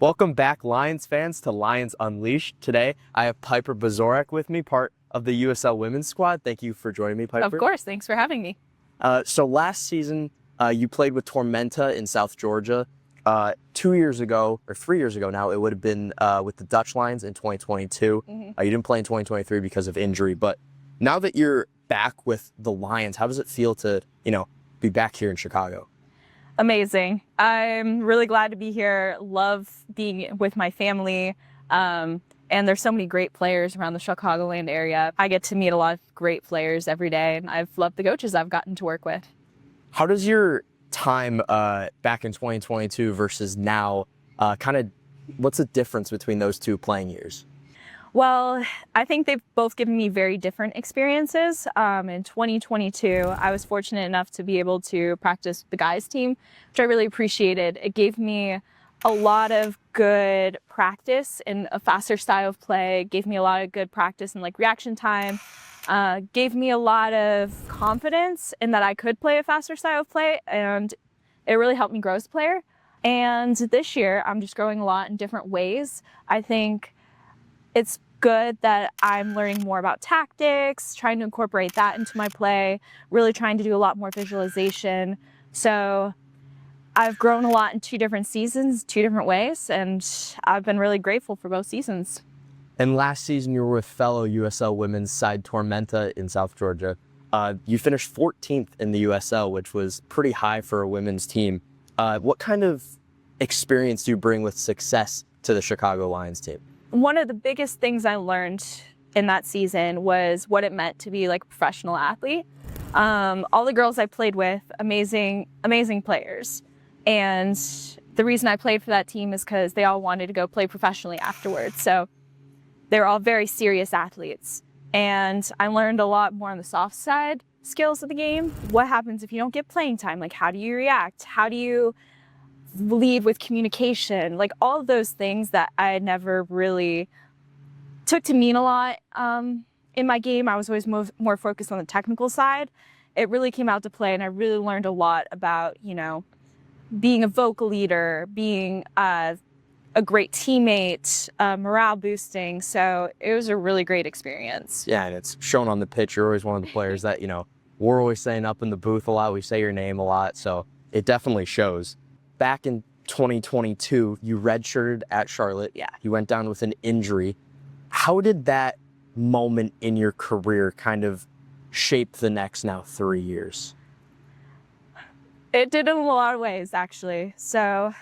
Welcome back, Lions fans, to Lions Unleashed. Today, I have Piper Biziorek with me, part of the USL women's squad. Thank you for joining me, Piper. Of course, thanks for having me. So last season, you played with Tormenta in South Georgia. 2 years ago, or 3 years ago now, it would have been with the Dutch Lions in 2022. You didn't play in 2023 because of injury, but now that you're back with the Lions, how does it feel to, be back here in Chicago? Amazing. I'm really glad to be here. Love being with my family. And there's so many great players around the Chicagoland area. I get to meet a lot of great players every day, and I've loved the coaches I've gotten to work with. How does your time back in 2022 versus now, what's the difference between those two playing years? Well, I think they've both given me very different experiences. In 2022, I was fortunate enough to be able to practice with the guys team, which I really appreciated. It gave me a lot of good practice in a faster style of play, gave me a lot of good practice in reaction time, gave me a lot of confidence in that I could play a faster style of play, and it really helped me grow as a player. And this year, I'm just growing a lot in different ways. I think it's good that I'm learning more about tactics, trying to incorporate that into my play, really trying to do a lot more visualization. So I've grown a lot in 2 different seasons, 2 different ways, and I've been really grateful for both seasons. And last season, you were with fellow USL women's side Tormenta in South Georgia. You finished 14th in the USL, which was pretty high for a women's team. What kind of experience do you bring with success to the Chicago Lions team? One of the biggest things I learned in that season was what it meant to be a professional athlete. All the girls I played with, amazing players. And the reason I played for that team is because they all wanted to go play professionally afterwards. So they were all very serious athletes. And I learned a lot more on the soft side skills of the game. What happens if you don't get playing time? How do you react? How do you lead with communication? All of those things that I never really took to mean a lot in my game. I was always more focused on the technical side. It really came out to play, and I really learned a lot about, being a vocal leader, being a great teammate, morale boosting. So it was a really great experience. Yeah, and it's shown on the pitch. You're always one of the players that, we're always saying up in the booth a lot. We say your name a lot, so it definitely shows. Back in 2022, you redshirted at Charlotte. Yeah. You went down with an injury. How did that moment in your career kind of shape the next now 3 years? It did in a lot of ways, actually. So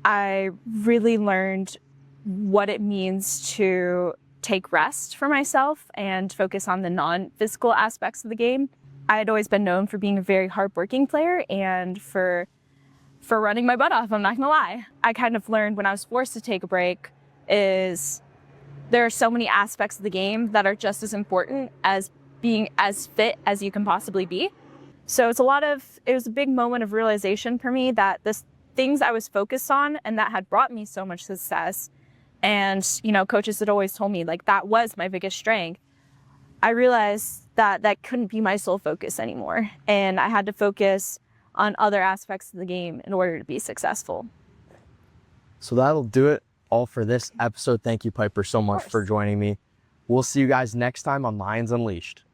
I really learned what it means to take rest for myself and focus on the non-physical aspects of the game. I had always been known for being a very hardworking player and for running my butt off, I'm not gonna lie. I kind of learned when I was forced to take a break is there are so many aspects of the game that are just as important as being as fit as you can possibly be. So it was a big moment of realization for me that the things I was focused on and that had brought me so much success, and coaches had always told me that was my biggest strength. I realized that that couldn't be my sole focus anymore, and I had to focus on other aspects of the game in order to be successful. So that'll do it all for this episode. Thank you, Piper, so much for joining me. We'll see you guys next time on Lions Unleashed.